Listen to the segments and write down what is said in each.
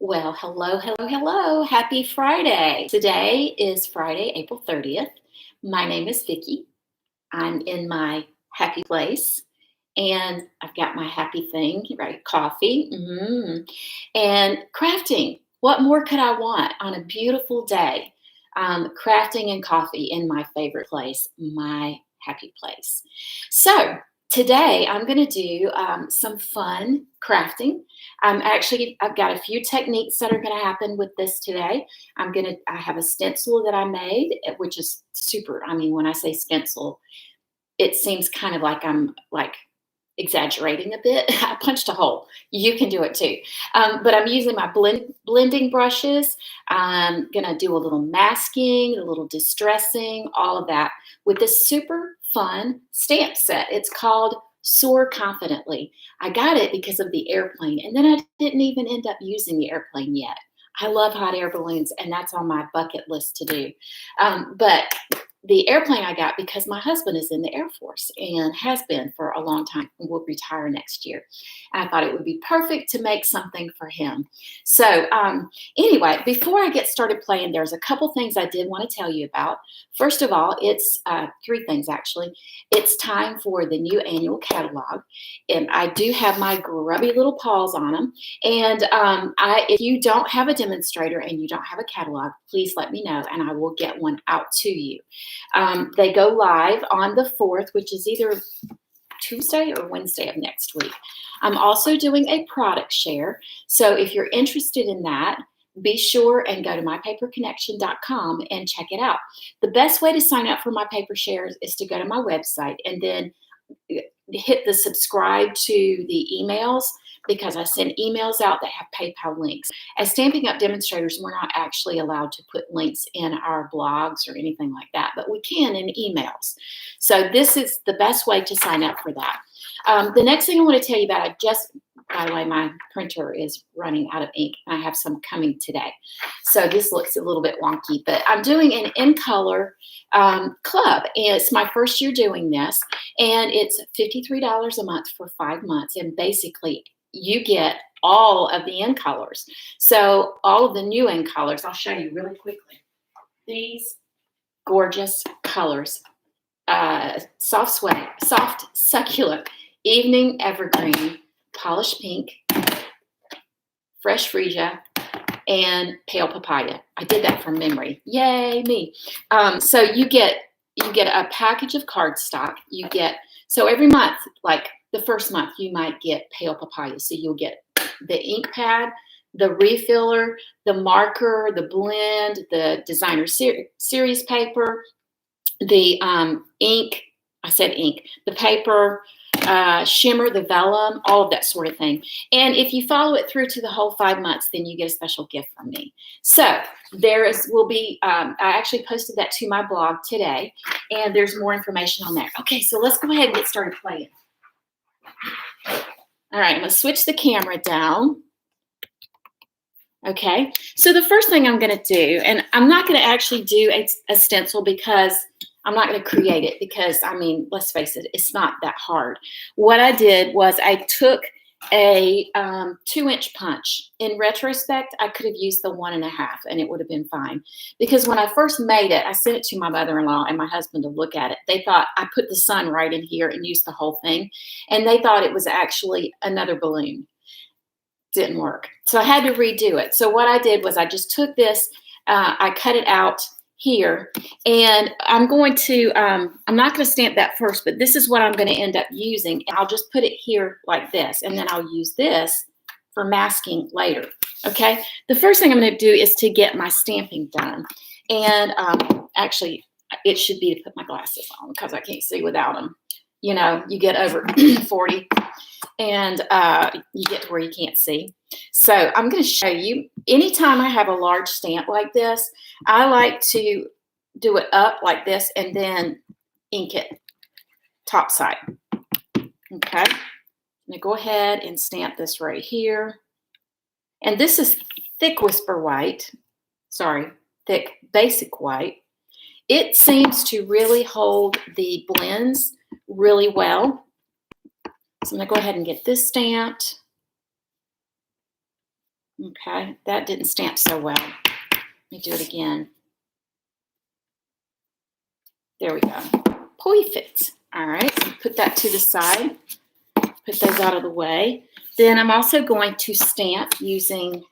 Well, hello, hello, hello. Happy Friday. Today is Friday, April 30th. My name is Vicki. I'm in my happy place and I've got my happy thing, right? Coffee and crafting. What more could I want on a beautiful day? Crafting and coffee in my favorite place, my happy place. So, today I'm going to do some fun crafting. I've got a few techniques that are going to happen with this today. I have a stencil that I made, which is super. I mean, when I say stencil, it seems kind of like I'm like exaggerating a bit. I punched a hole. You can do it too. But I'm using my blending brushes. I'm going to do a little masking, a little distressing, all of that with this super fun stamp set. It's called Soar Confidently. I got it because of the airplane, and then I didn't even end up using the airplane yet. I love hot air balloons, and that's on my bucket list to do. But the airplane I got because my husband is in the Air Force and has been for a long time and will retire next year. And I thought it would be perfect to make something for him. So anyway, before I get started playing, there's a couple things I did want to tell you about. First of all, it's three things actually. It's time for the new annual catalog. And I do have my grubby little paws on them. And if you don't have a demonstrator and you don't have a catalog, please let me know and I will get one out to you. They go live on the 4th, which is either Tuesday or Wednesday of next week. I'm also doing a product share. So if you're interested in that, be sure and go to mypaperconnection.com and check it out. The best way to sign up for my paper shares is to go to my website and then hit the subscribe to the emails, because I send emails out that have PayPal links. As Stampin' Up! Demonstrators, we're not actually allowed to put links in our blogs or anything like that, but we can in emails. So this is the best way to sign up for that. The next thing I want to tell you about, by the way, my printer is running out of ink. I have some coming today. So this looks a little bit wonky, but I'm doing an in color club. And it's my first year doing this, and it's $53 a month for 5 months. And basically, you get all of the in colors. So all of the new in colors, I'll show you really quickly. These gorgeous colors, soft succulent, evening evergreen, polished pink, fresh freesia, and pale papaya. I did that from memory. Yay, me. So you get a package of cardstock. So every month, like the first month, you might get pale papaya. So you'll get the ink pad, the refiller, the marker, the blend, the designer series paper, the ink. I said ink. The paper, shimmer, the vellum, all of that sort of thing. And if you follow it through to the whole 5 months, then you get a special gift from me. So I actually posted that to my blog today, and there's more information on there. Okay, so let's go ahead and get started playing. All right, I'm going to switch the camera down. Okay, so the first thing I'm going to do, and I'm not going to actually do a stencil because I'm not going to create it because, I mean, let's face it, it's not that hard. What I did was I took a 2-inch punch. In retrospect, I could have used the 1.5 and it would have been fine. Because when I first made it, I sent it to my mother-in-law and my husband to look at it. They thought I put the sun right in here and used the whole thing. And they thought it was actually another balloon. Didn't work. So I had to redo it. So what I did was I just took this, I cut it out here, and I'm not going to stamp that first, but this is what I'm going to end up using. And I'll just put it here like this, and then I'll use this for masking later. Okay. The first thing I'm going to do is to get my stamping done. And actually, it should be to put my glasses on because I can't see without them. You know, you get over 40 and you get to where you can't see. So I'm going to show you, anytime I have a large stamp like this, I like to do it up like this and then ink it top side. Okay. I'm going to go ahead and stamp this right here. And this is thick whisper white. Sorry, thick basic white. It seems to really hold the blends really well. So I'm going to go ahead and get this stamped. Okay, that didn't stamp so well. Let me do it again. There we go. Perfect. All right, so put that to the side. Put those out of the way. Then I'm also going to stamp using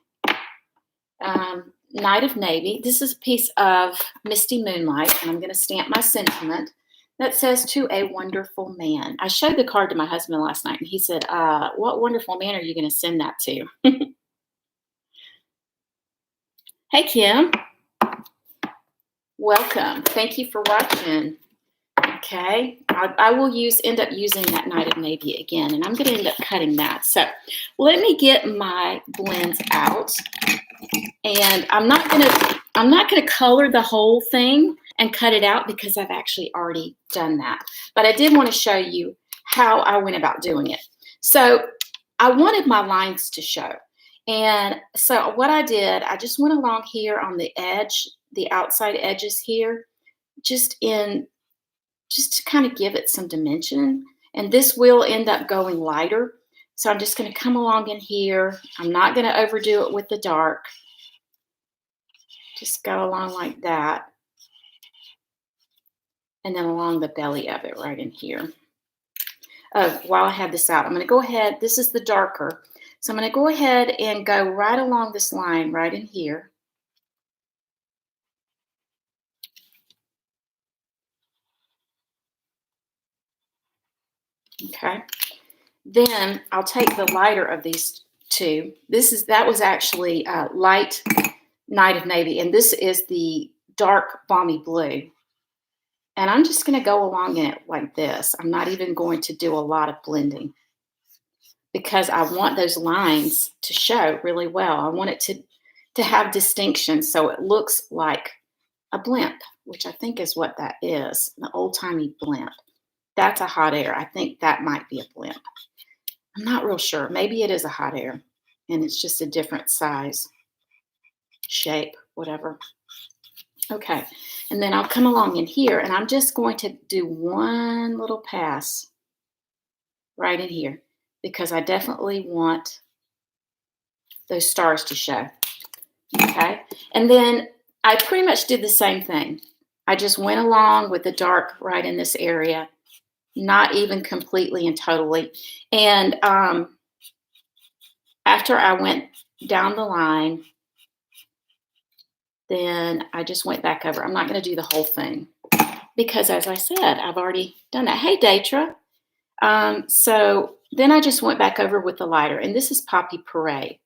Night of Navy. This is a piece of Misty Moonlight, and I'm going to stamp my sentiment that says, "To a wonderful man." I showed the card to my husband last night, and he said, "What wonderful man are you going to send that to?" Hey, Kim. Welcome. Thank you for watching. Okay, I will end up using that Night of Navy again, and I'm going to end up cutting that. So let me get my blends out, and I'm not going to color the whole thing and cut it out because I've actually already done that. But I did want to show you how I went about doing it. So I wanted my lines to show, and so what I did, I just went along here on the edge, the outside edges here, just to kind of give it some dimension. And this will end up going lighter. So I'm just going to come along in here. I'm not going to overdo it with the dark. Just go along like that. And then along the belly of it right in here. While I have this out, I'm going to go ahead. This is the darker. So I'm going to go ahead and go right along this line right in here. Okay. Then I'll take the lighter of these two. That was actually light Night of Navy, and this is the dark balmy blue. And I'm just going to go along in it like this. I'm not even going to do a lot of blending because I want those lines to show really well. I want it to have distinction so it looks like a blimp, which I think is what that is, the old-timey blimp. That's a hot air. I think that might be a blimp. I'm not real sure. Maybe it is a hot air, and it's just a different size, shape, whatever. Okay, and then I'll come along in here, and I'm just going to do one little pass right in here because I definitely want those stars to show. Okay, and then I pretty much did the same thing. I just went along with the dark right in this area. Not even completely and totally. And after I went down the line, then I just went back over. I'm not going to do the whole thing because, as I said, I've already done that. Hey, Datra. So then I just went back over with the lighter. And this is Poppy Parade.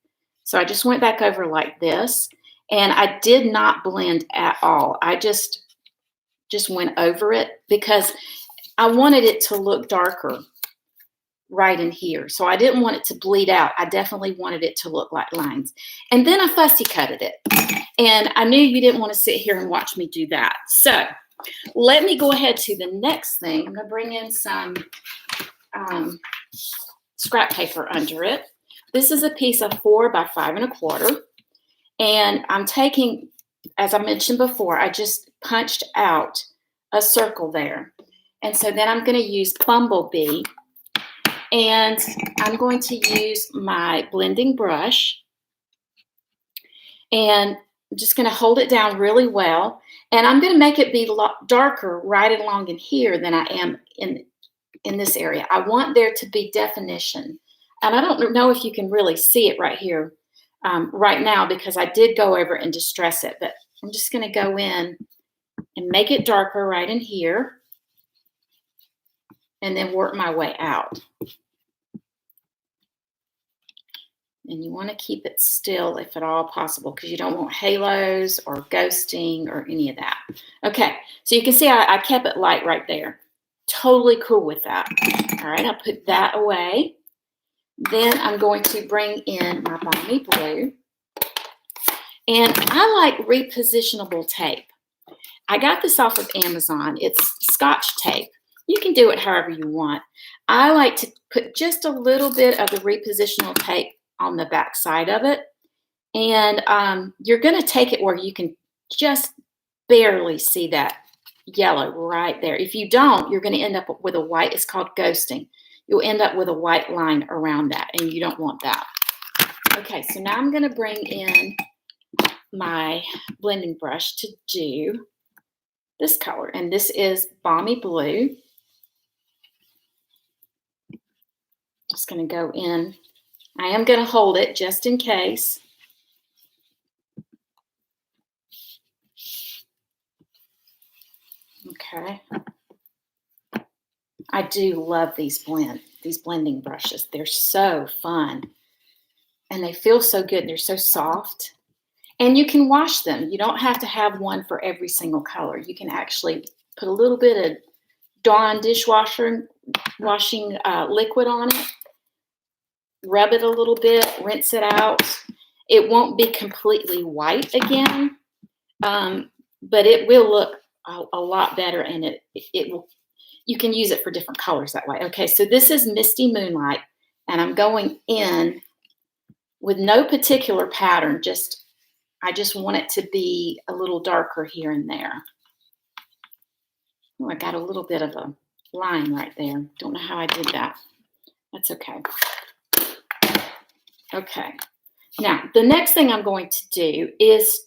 So I just went back over like this. And I did not blend at all. I just went over it because I wanted it to look darker right in here. So I didn't want it to bleed out. I definitely wanted it to look like lines. And then I fussy cutted it. And I knew you didn't want to sit here and watch me do that. So let me go ahead to the next thing. I'm going to bring in some scrap paper under it. This is a piece of 4 by 5 1/4. And I'm taking, as I mentioned before, I just punched out a circle there. And so then I'm going to use Bumblebee, and I'm going to use my blending brush, and I'm just going to hold it down really well, and I'm going to make it be darker right along in here than I am in this area. I want there to be definition, and I don't know if you can really see it right here right now because I did go over and distress it, but I'm just going to go in and make it darker right in here. And then work my way out. And you want to keep it still if at all possible because you don't want halos or ghosting or any of that. Okay, so you can see I kept it light right there. Totally cool with that. All right, I'll put that away. Then I'm going to bring in my balmy blue. And I like repositionable tape. I got this off of Amazon. It's Scotch tape. You can do it however you want. I like to put just a little bit of the repositional tape on the back side of it. And you're going to take it where you can just barely see that yellow right there. If you don't, you're going to end up with a white. It's called ghosting. You'll end up with a white line around that, and you don't want that. Okay, so now I'm going to bring in my blending brush to do this color, and this is Balmy Blue. Just going to go in. I am going to hold it just in case. Okay. I do love these blending brushes. They're so fun. And they feel so good. They're so soft. And you can wash them. You don't have to have one for every single color. You can actually put a little bit of Dawn dishwasher washing liquid on it. Rub it a little bit. Rinse it out. It won't be completely white again. But it will look a lot better, and it will. You can use it for different colors that way. Okay, so this is Misty Moonlight, and I'm going in with no particular pattern. I just want it to be a little darker here and there. Oh, I got a little bit of a line right there. Don't know how I did that. That's okay. Okay. Now, the next thing I'm going to do is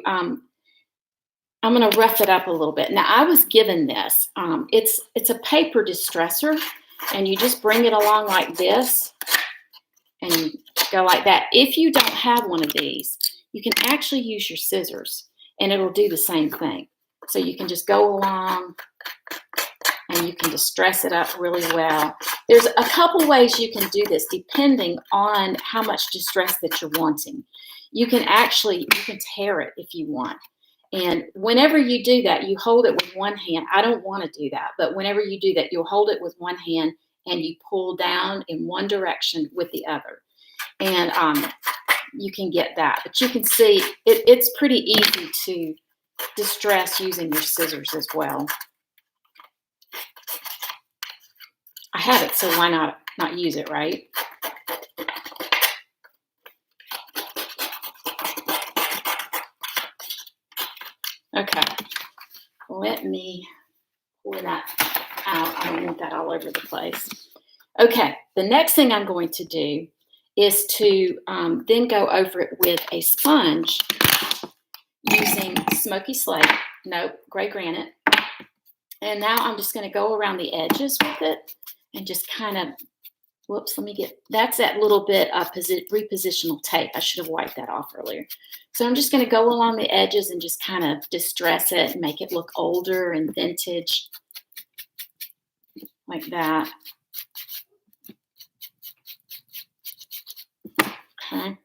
I'm going to rough it up a little bit. Now, I was given this. It's a paper distressor, and you just bring it along like this and go like that. If you don't have one of these, you can actually use your scissors, and it'll do the same thing. So you can just go along, and you can distress it up really well. There's a couple ways you can do this depending on how much distress that you're wanting. You can tear it if you want. And whenever you do that, you hold it with one hand. I don't want to do that, but whenever you do that, you'll hold it with one hand and you pull down in one direction with the other. And you can get that. But you can see it's pretty easy to distress using your scissors as well. I have it, so why not use it, right? Okay, let me pull that out. I don't want that all over the place. Okay, the next thing I'm going to do is to then go over it with a sponge using Smoky Slate, gray granite. And now I'm just going to go around the edges with it and just kind of, that's that little bit of repositional tape. I should have wiped that off earlier. So I'm just going to go along the edges and just kind of distress it and make it look older and vintage, like that. Okay.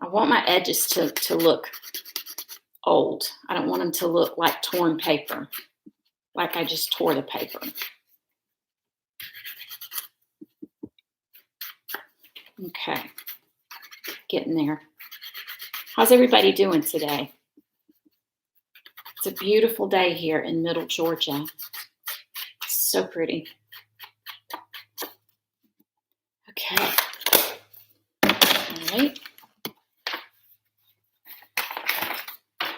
I want my edges to look old. I don't want them to look like torn paper, like I just tore the paper. Okay, getting there. How's everybody doing today? It's a beautiful day here in Middle Georgia. So pretty. Okay. All right.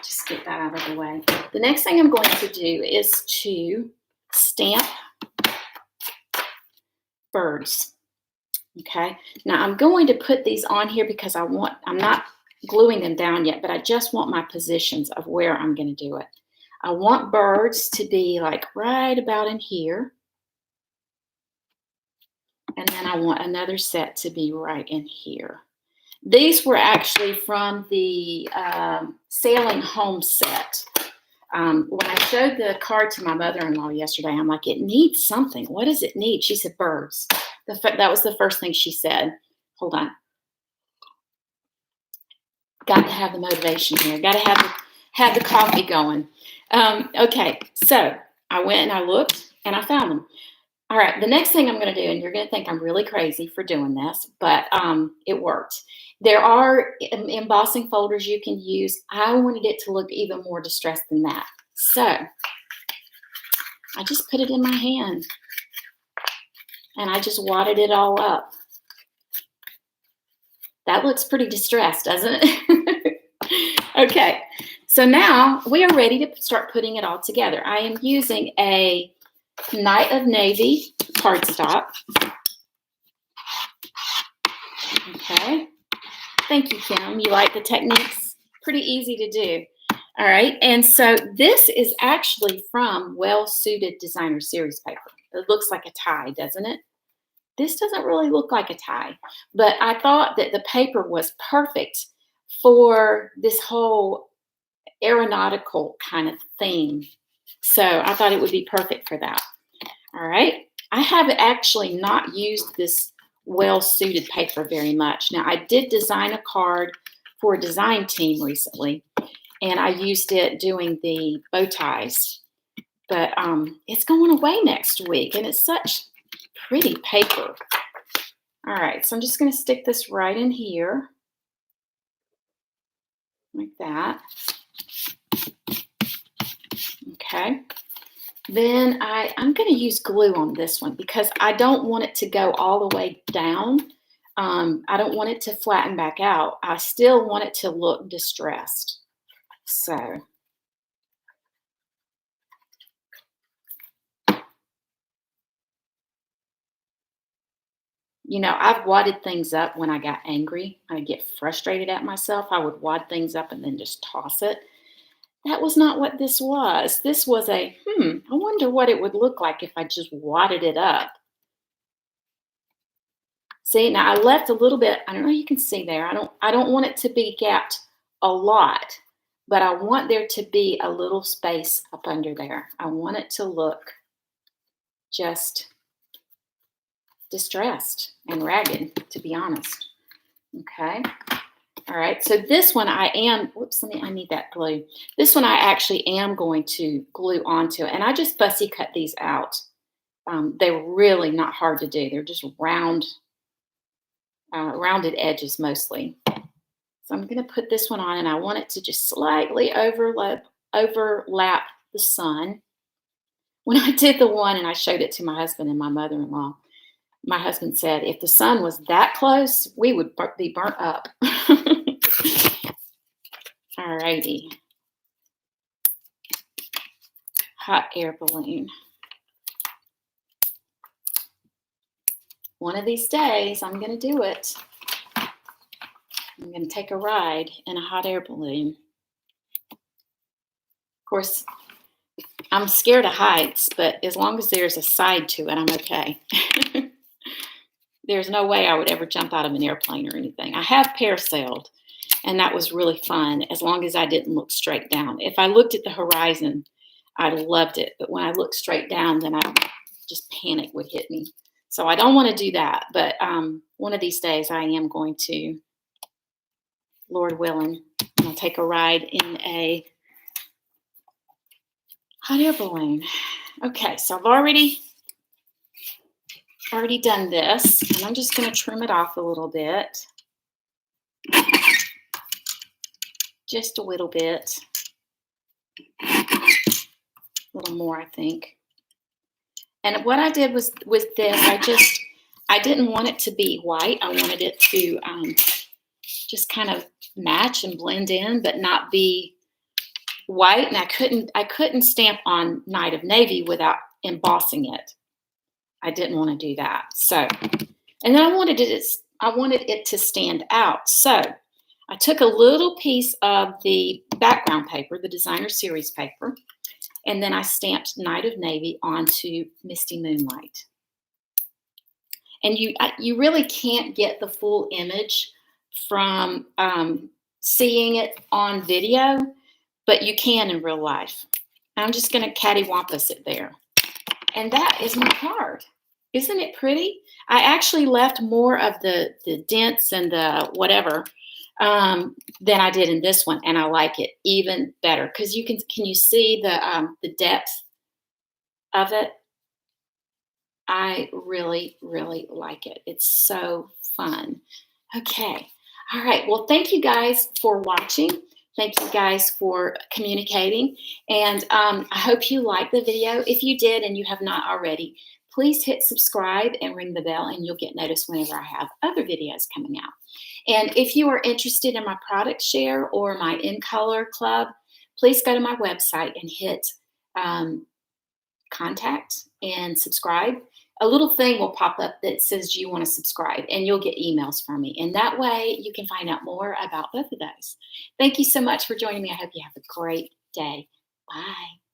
Just get that out of the way. The next thing I'm going to do is to stamp birds. Okay. Now I'm going to put these on here because I'm not gluing them down yet, but I just want my positions of where I'm going to do it. I want birds to be like right about in here. And then I want another set to be right in here. These were actually from the Sailing Home set. When I showed the card to my mother-in-law yesterday, I'm like, it needs something. What does it need? She said birds. That was the first thing she said. Hold on. Got to have the motivation here. Got to have the coffee going. Okay, so I went and I looked and I found them. All right, the next thing I'm going to do, and you're going to think I'm really crazy for doing this, but it worked. There are embossing folders you can use. I wanted it to look even more distressed than that. So I just put it in my hand and I just wadded it all up. That looks pretty distressed, doesn't it? Okay, So now we are ready to start putting it all together. I am using a Night of Navy cardstock. Okay. Thank you, Kim. You like the techniques? Pretty easy to do. All right. And so this is actually from Well Suited Designer Series paper. It looks like a tie, doesn't it? This doesn't really look like a tie, but I thought that the paper was perfect for this whole aeronautical kind of theme. So I thought it would be perfect for that. All right. I have actually not used this well-suited paper very much. Now, I did design a card for a design team recently, and I used it doing the bow ties. But it's going away next week, and it's such pretty paper. All right, so I'm just going to stick this right in here, like that. Okay. Then I'm going to use glue on this one because I don't want it to go all the way down. I don't want it to flatten back out. I still want it to look distressed. So, you know, I've wadded things up when I got angry. I get frustrated at myself. I would wad things up and then just toss it. That was not what this was. This was a, I wonder what it would look like if I just wadded it up. See, now I left a little bit, I don't know if you can see there. I don't want it to be gapped a lot, but I want there to be a little space up under there. I want it to look just distressed and ragged, to be honest. Okay. All right, so this one I need that glue. This one I actually am going to glue onto, and I just fussy cut these out. They're really not hard to do. They're just rounded edges mostly. So I'm going to put this one on, and I want it to just slightly overlap the sun. When I did the one and I showed it to my husband and my mother-in-law, my husband said, if the sun was that close, we would be burnt up. All righty. Hot air balloon. One of these days, I'm going to do it. I'm going to take a ride in a hot air balloon. Of course, I'm scared of heights, but as long as there's a side to it, I'm okay. There's no way I would ever jump out of an airplane or anything. I have parasailed, and that was really fun as long as I didn't look straight down. If I looked at the horizon, I loved it. But when I looked straight down, then just panic would hit me. So I don't want to do that. But one of these days I am going to, Lord willing, I'll take a ride in a hot air balloon. Okay, so I've already done this, and I'm just going to trim it off a little bit. Just a little bit. A little more, I think. And what I did was with this, I didn't want it to be white. I wanted it to just kind of match and blend in, but not be white. And I couldn't stamp on Night of Navy without embossing it. I didn't want to do that. So, and then I wanted it to stand out. So I took a little piece of the background paper, the designer series paper, and then I stamped Night of Navy onto Misty Moonlight. And you really can't get the full image from seeing it on video, but you can in real life. I'm just going to cattywampus it there. And that is my card. Isn't it pretty? I actually left more of the dents and the whatever than I did in this one, and I like it even better because can you see the depth of it? I really, really like it. It's so fun. Okay. All right. Well, thank you guys for watching. Thank you guys for communicating. And I hope you liked the video. If you did and you have not already, please hit subscribe and ring the bell, and you'll get notice whenever I have other videos coming out. And if you are interested in my product share or my In Color Club, please go to my website and hit contact and subscribe. A little thing will pop up that says you want to subscribe, and you'll get emails from me. And that way you can find out more about both of those. Thank you so much for joining me. I hope you have a great day. Bye.